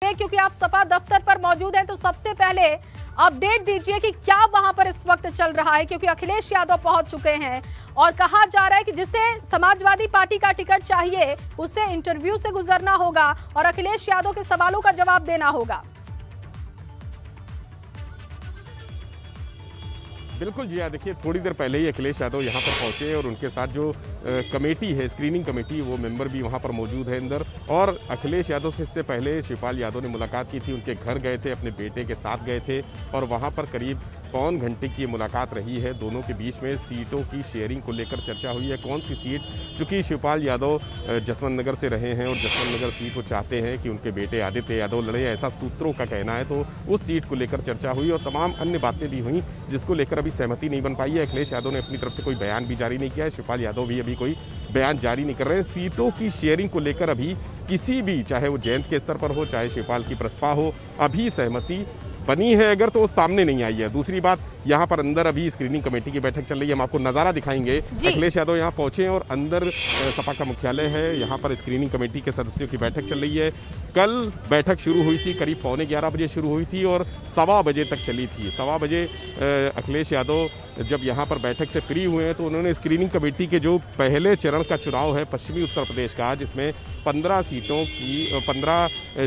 पे, क्योंकि आप सपा दफ्तर पर मौजूद हैं, तो सबसे पहले अपडेट दीजिए कि क्या वहां पर इस वक्त चल रहा है, क्योंकि अखिलेश यादव पहुंच चुके हैं और कहा जा रहा है कि जिसे समाजवादी पार्टी का टिकट चाहिए उसे इंटरव्यू से गुजरना होगा और अखिलेश यादव के सवालों का जवाब देना होगा। बिल्कुल जी, देखिए थोड़ी देर पहले ही अखिलेश यादव यहाँ पर पहुँचे और उनके साथ जो कमेटी है, स्क्रीनिंग कमेटी, वो मेंबर भी वहाँ पर मौजूद है अंदर। और अखिलेश यादव से इससे पहले शिवपाल यादव ने मुलाकात की थी, उनके घर गए थे, अपने बेटे के साथ गए थे और वहाँ पर करीब पौन घंटे की ये मुलाकात रही है। दोनों के बीच में सीटों की शेयरिंग को लेकर चर्चा हुई है, कौन सी सीट, चूँकि शिवपाल यादव जसवंत नगर से रहे हैं और जसवंत नगर सीट वो चाहते हैं कि उनके बेटे आदित्य यादव लड़े, ऐसा सूत्रों का कहना है। तो उस सीट को लेकर चर्चा हुई और तमाम अन्य बातें भी हुई जिसको लेकर अभी सहमति नहीं बन पाई है। अखिलेश यादव ने अपनी तरफ से कोई बयान भी जारी नहीं किया है, शिवपाल यादव भी अभी कोई बयान जारी नहीं कर रहे हैं। सीटों की शेयरिंग को लेकर अभी किसी भी, चाहे वो जयंत के स्तर पर हो, चाहे शिवपाल की प्रस्पा हो, अभी सहमति बनी है अगर तो वो सामने नहीं आई है। दूसरी बात, यहाँ पर अंदर अभी स्क्रीनिंग कमेटी की बैठक चल रही है, हम आपको नज़ारा दिखाएंगे। अखिलेश यादव यहाँ पहुँचे हैं और अंदर सपा का मुख्यालय है, यहाँ पर स्क्रीनिंग कमेटी के सदस्यों की बैठक चल रही है। कल बैठक शुरू हुई थी, करीब 11:15 बजे शुरू हुई थी और 1:15 बजे तक चली थी। 1:15 बजे अखिलेश यादव जब यहाँ पर बैठक से फ्री हुए हैं तो उन्होंने स्क्रीनिंग कमेटी के जो पहले चरण का चुनाव है पश्चिमी उत्तर प्रदेश का, जिसमें 15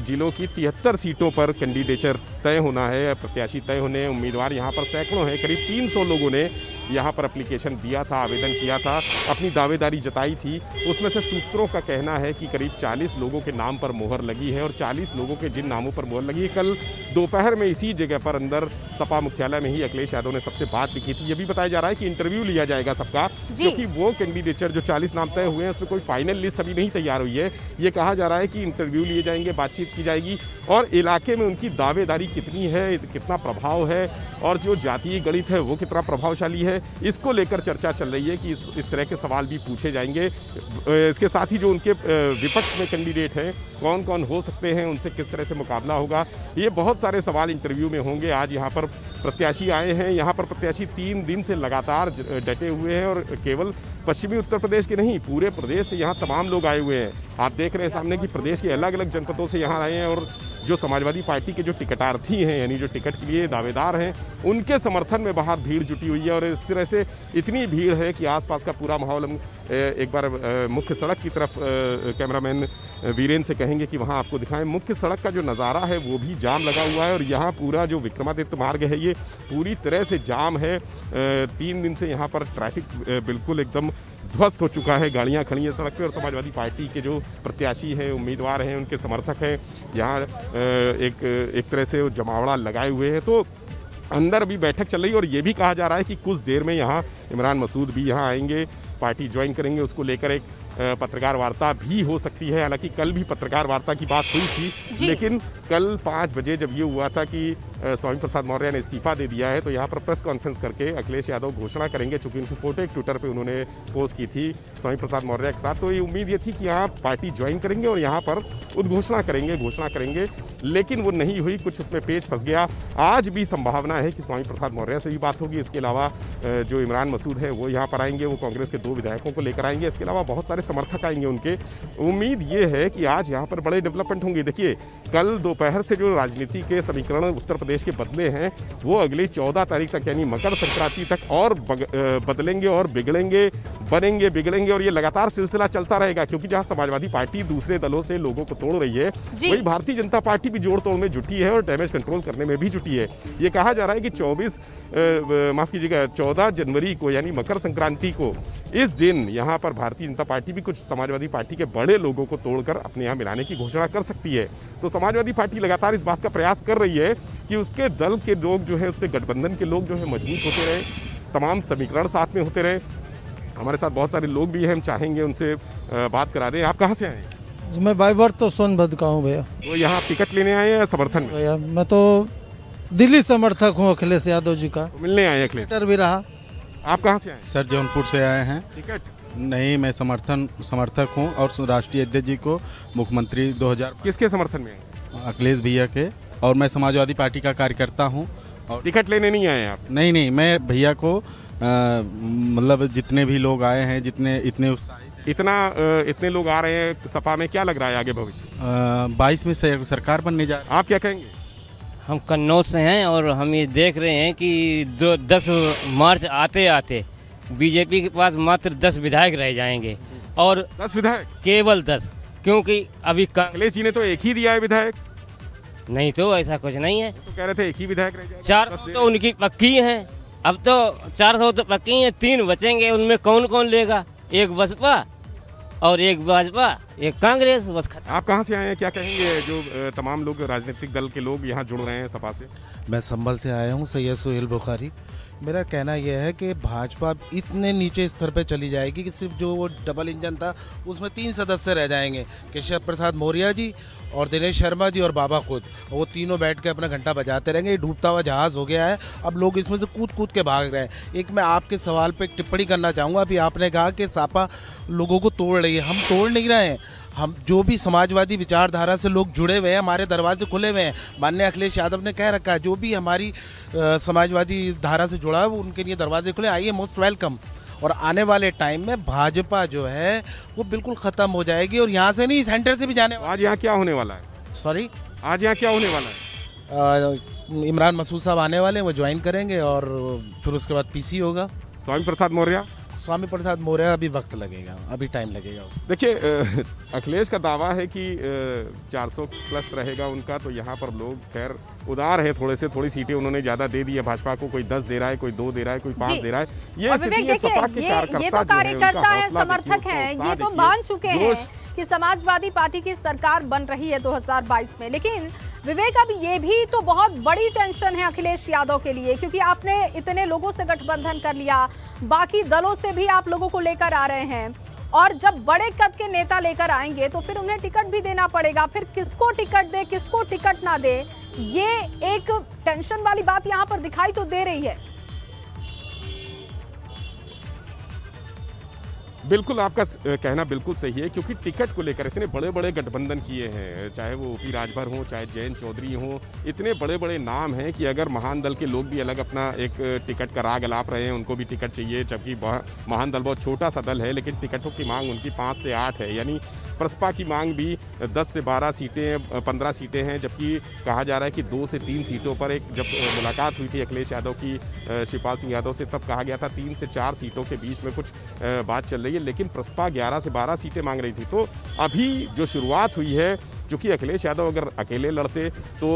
जिलों की 73 सीटों पर कैंडिडेचर तय होना है, प्रत्याशी तय होने, उम्मीदवार यहाँ पर सैकड़ों हैं, करीब 300 लोगों ने यहाँ पर एप्लीकेशन दिया था, आवेदन किया था, अपनी दावेदारी जताई थी। उसमें से सूत्रों का कहना है कि करीब 40 लोगों के नाम पर मोहर लगी है और 40 लोगों के जिन नामों पर मोहर लगी है, कल दोपहर में इसी जगह पर अंदर सपा मुख्यालय में ही अखिलेश यादव ने सबसे बात लिखी थी। ये भी बताया जा रहा है कि इंटरव्यू लिया जाएगा सबका, क्योंकि वो कैंडिडेचर जो 40 नाम तय हुए हैं उसमें कोई फाइनल लिस्ट अभी नहीं तैयार हुई है। ये कहा जा रहा है कि इंटरव्यू लिए जाएंगे, बातचीत की जाएगी और इलाके में उनकी दावेदारी कितनी है, कितना प्रभाव है और जो जातीय गणित है वो कितना प्रभावशाली है, इसको लेकर चर्चा चल रही है कि इस तरह के सवाल भी पूछे जाएंगे। इसके साथ ही जो उनके विपक्ष में कैंडिडेट हैं, कौन कौन हो सकते हैं, उनसे किस तरह से मुकाबला होगा, ये बहुत सारे सवाल इंटरव्यू में होंगे। आज यहाँ पर प्रत्याशी आए हैं, यहाँ पर प्रत्याशी 3 दिन से लगातार डटे हुए हैं और केवल पश्चिमी उत्तर प्रदेश के नहीं, पूरे प्रदेश से यहाँ तमाम लोग आए हुए हैं। आप देख रहे हैं सामने कि प्रदेश के अलग अलग जनपदों से यहाँ आए हैं और जो समाजवादी पार्टी के जो टिकटार्थी हैं, यानी जो टिकट के लिए दावेदार हैं, उनके समर्थन में बाहर भीड़ जुटी हुई है और इस तरह से इतनी भीड़ है कि आसपास का पूरा माहौल हम एक बार मुख्य सड़क की तरफ कैमरामैन वीरेन से कहेंगे कि वहाँ आपको दिखाएं। मुख्य सड़क का जो नज़ारा है वो भी जाम लगा हुआ है और यहाँ पूरा जो विक्रमादित्य मार्ग है ये पूरी तरह से जाम है। 3 दिन से यहाँ पर ट्रैफिक बिल्कुल एकदम ध्वस्त हो चुका है, गाड़ियाँ खड़ी हैं सड़क पे और समाजवादी पार्टी के जो प्रत्याशी हैं, उम्मीदवार हैं, उनके समर्थक हैं, यहाँ एक तरह से जमावड़ा लगाए हुए हैं। तो अंदर अभी बैठक चल रही है और ये भी कहा जा रहा है कि कुछ देर में यहाँ इमरान मसूद भी यहाँ आएंगे, पार्टी ज्वाइन करेंगे। उसको लेकर एक पत्रकार वार्ता भी हो सकती है। हालांकि कल भी पत्रकार वार्ता की बात हुई थी, लेकिन कल 5 बजे जब ये हुआ था कि स्वामी प्रसाद मौर्य ने इस्तीफा दे दिया है, तो यहाँ पर प्रेस कॉन्फ्रेंस करके अखिलेश यादव घोषणा करेंगे। चूंकि उनकी फोटो एक ट्विटर पे उन्होंने पोस्ट की थी स्वामी प्रसाद मौर्य के साथ, तो ये उम्मीद ये थी कि यहाँ पार्टी ज्वाइन करेंगे और यहाँ पर घोषणा करेंगे, लेकिन वो नहीं हुई, कुछ उसमें पेच फंस गया। आज भी संभावना है कि स्वामी प्रसाद मौर्य से भी बात होगी। इसके अलावा जो इमरान मसूद है वो यहाँ पर आएंगे, वो कांग्रेस के 2 विधायकों को लेकर आएंगे। इसके अलावा बहुत सारे समर्थक आएंगे उनके। उम्मीद ये है कि आज यहाँ पर बड़े डेवलपमेंट होंगे। देखिए, कल दोपहर से जो राजनीति के समीकरण उत्तर प्रदेश के बदले हैं वो अगली 14 तारीख तक यानी मकर संक्रांति तक और बदलेंगे और बिगड़ेंगे और ये लगातार सिलसिला चलता रहेगा, क्योंकि जहां समाजवादी पार्टी दूसरे दलों से लोगों को तोड़ रही है, वही भारतीय जनता पार्टी भी जोड़ तोड़ में जुटी है और डैमेज कंट्रोल करने में भी जुटी है। ये कहा जा रहा है कि 14 जनवरी को यानी मकर संक्रांति को इस दिन यहाँ पर भारतीय जनता पार्टी भी कुछ समाजवादी पार्टी के बड़े लोगों को तोड़कर अपने यहाँ मिलाने की घोषणा कर सकती है। तो समाजवादी पार्टी लगातार इस बात का प्रयास कर रही है कि उसके दल के लोग जो है, उससे गठबंधन के लोग जो है मजबूत होते रहे, तमाम समीकरण साथ में होते रहे। हमारे साथ बहुत सारे लोग भी हैं, हम चाहेंगे उनसे बात करा दें। आप कहाँ से आए हैं? मैं बाई बर्थ तो सोनभद्र का हूँ भैया। तो यहाँ टिकट लेने आए हैं या समर्थन में? भैया मैं तो दिल्ली समर्थक हूँ अखिलेश यादव जी का। तो मिलने आए अखिलेश भी रहा। आप कहाँ से आए? सर जौनपुर से आए हैं। टिकट नहीं, मैं समर्थक हूँ और राष्ट्रीय अध्यक्ष जी को मुख्यमंत्री 2000 किसके समर्थन में? अखिलेश भैया के। और मैं समाजवादी पार्टी का कार्यकर्ता हूँ। और टिकट लेने नहीं आए आप? नहीं, मैं भैया को मतलब जितने भी लोग आए हैं, जितने इतने उत्साहित इतने लोग आ रहे हैं सपा में, क्या लग रहा है आगे भविष्य? 22 में सरकार बनने जा रही है। आप क्या कहेंगे? हम कन्नौज से हैं और हम ये देख रहे हैं कि 10 मार्च आते आते बीजेपी के पास मात्र 10 विधायक रह जाएंगे, और 10 विधायक? केवल 10, क्योंकि अभी अखिलेश जी ने तो एक ही दिया है विधायक। नहीं तो ऐसा कुछ नहीं है, तो कह रहे थे एक ही विधायक रह जाएगा। 400 तो उनकी पक्की हैं, अब तो 400 तो पक्की हैं, 3 बचेंगे, उनमें कौन कौन लेगा? एक बसपा और एक भाजपा, एक कांग्रेस, बस खत्म। आप कहाँ से आए हैं, क्या कहेंगे जो तमाम लोग राजनीतिक दल के लोग यहाँ जुड़ रहे हैं सपा से? मैं संभल से आया हूँ, सैयद सुहेल बुखारी। मेरा कहना यह है कि भाजपा इतने नीचे स्तर पर चली जाएगी कि सिर्फ जो वो डबल इंजन था उसमें 3 सदस्य रह जाएंगे, केशव प्रसाद मौर्य जी और दिनेश शर्मा जी और बाबा खुद, वो तीनों बैठ के अपना घंटा बजाते रहेंगे। ये डूबता हुआ जहाज़ हो गया है, अब लोग इसमें से कूद कूद के भाग रहे हैं। एक मैं आपके सवाल पे एक टिप्पणी करना चाहूँगा। अभी आपने कहा कि सपा लोगों को तोड़ रही है, हम तोड़ नहीं रहे हैं। हम जो भी समाजवादी विचारधारा से लोग जुड़े हुए हैं, हमारे दरवाजे खुले हुए हैं। माननीय अखिलेश यादव ने कह रखा है जो भी हमारी समाजवादी धारा से जुड़ा है वो उनके लिए दरवाजे खुले, आइए, मोस्ट वेलकम। और आने वाले टाइम में भाजपा जो है वो बिल्कुल ख़त्म हो जाएगी, और यहाँ से नहीं, सेंटर से भी जाने वाला। आज यहाँ क्या होने वाला है? सॉरी, आज यहाँ क्या होने वाला है? इमरान मसूद साहब आने वाले हैं, वो ज्वाइन करेंगे और फिर उसके बाद पीसी होगा। स्वामी प्रसाद मौर्य? स्वामी प्रसाद मौर्य अभी वक्त लगेगा, अभी टाइम लगेगा। देखिए, अखिलेश का दावा है कि 400 प्लस रहेगा उनका, तो यहाँ पर लोग खैर उदार हैं थोड़े से, थोड़ी सीटें उन्होंने ज़्यादा दे दी है भाजपा को। कोई 10 दे रहा है, कोई 2 दे रहा है, कोई 5 दे रहा है। ये तो कार्यकर्ता है, समर्थक है, ये तो मान चुके हैं कि समाजवादी पार्टी की सरकार बन रही है 2022 में। लेकिन विवेक, अब ये भी तो बहुत बड़ी टेंशन है अखिलेश यादव के लिए, क्योंकि आपने इतने लोगों से गठबंधन कर लिया, बाकी दलों से भी आप लोगों को लेकर आ रहे हैं, और जब बड़े कद के नेता लेकर आएंगे तो फिर उन्हें टिकट भी देना पड़ेगा। फिर किसको टिकट दे, किसको टिकट ना दे, ये एक टेंशन वाली बात यहाँ पर दिखाई तो दे रही है। बिल्कुल, आपका कहना बिल्कुल सही है, क्योंकि टिकट को लेकर इतने बड़े बड़े गठबंधन किए हैं, चाहे वो ओपी राजभर हो, चाहे जयंत चौधरी हो, इतने बड़े बड़े नाम हैं कि अगर महान दल के लोग भी अलग अपना एक टिकट का राग अलाप रहे हैं, उनको भी टिकट चाहिए, जबकि महान दल बहुत छोटा सा दल है, लेकिन टिकटों की मांग उनकी 5 से 8 है। यानी प्रसपा की मांग भी 10 से 12 सीटें, 15 सीटें हैं, जबकि कहा जा रहा है कि 2 से 3 सीटों पर एक जब मुलाकात हुई थी अखिलेश यादव की शिवपाल सिंह यादव से, तब कहा गया था 3 से 4 सीटों के बीच में कुछ बात चल रही है, लेकिन प्रसपा 11 से 12 सीटें मांग रही थी। तो अभी जो शुरुआत हुई है, चूँकि अखिलेश यादव अगर अकेले लड़ते तो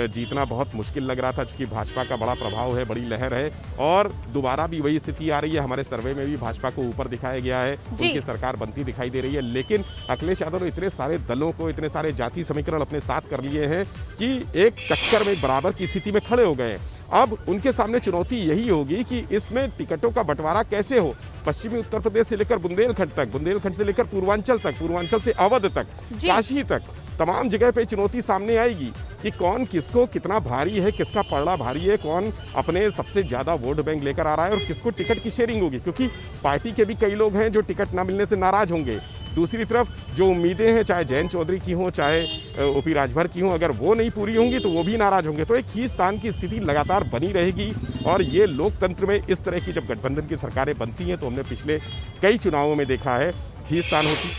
जीतना बहुत मुश्किल लग रहा था, चूँकि भाजपा का बड़ा प्रभाव है, बड़ी लहर है, और दोबारा भी वही स्थिति आ रही है। हमारे सर्वे में भी भाजपा को ऊपर दिखाया गया है, उनकी सरकार बनती दिखाई दे रही है। लेकिन अखिलेश यादव ने इतने सारे दलों को, इतने सारे जाति समीकरण अपने साथ कर लिए हैं कि एक टक्कर में बराबर की स्थिति में खड़े हो गए हैं। अब उनके सामने चुनौती यही होगी कि इसमें टिकटों का बंटवारा कैसे हो। पश्चिमी उत्तर प्रदेश से लेकर बुंदेलखंड तक, बुंदेलखंड से लेकर पूर्वांचल तक, पूर्वांचल से अवध तक, काशी तक, तमाम जगह पे चुनौती सामने आएगी कि कौन किसको कितना भारी है, किसका पलड़ा भारी है, कौन अपने सबसे ज़्यादा वोट बैंक लेकर आ रहा है और किसको टिकट की शेयरिंग होगी। क्योंकि पार्टी के भी कई लोग हैं जो टिकट ना मिलने से नाराज़ होंगे। दूसरी तरफ जो उम्मीदें हैं, चाहे जयंत चौधरी की हों, चाहे ओपी राजभर की हों, अगर वो नहीं पूरी होंगी तो वो भी नाराज़ होंगे। तो एक खींचतान की स्थिति लगातार बनी रहेगी, और ये लोकतंत्र में इस तरह की जब गठबंधन की सरकारें बनती हैं तो हमने पिछले कई चुनावों में देखा है, खींचतान होती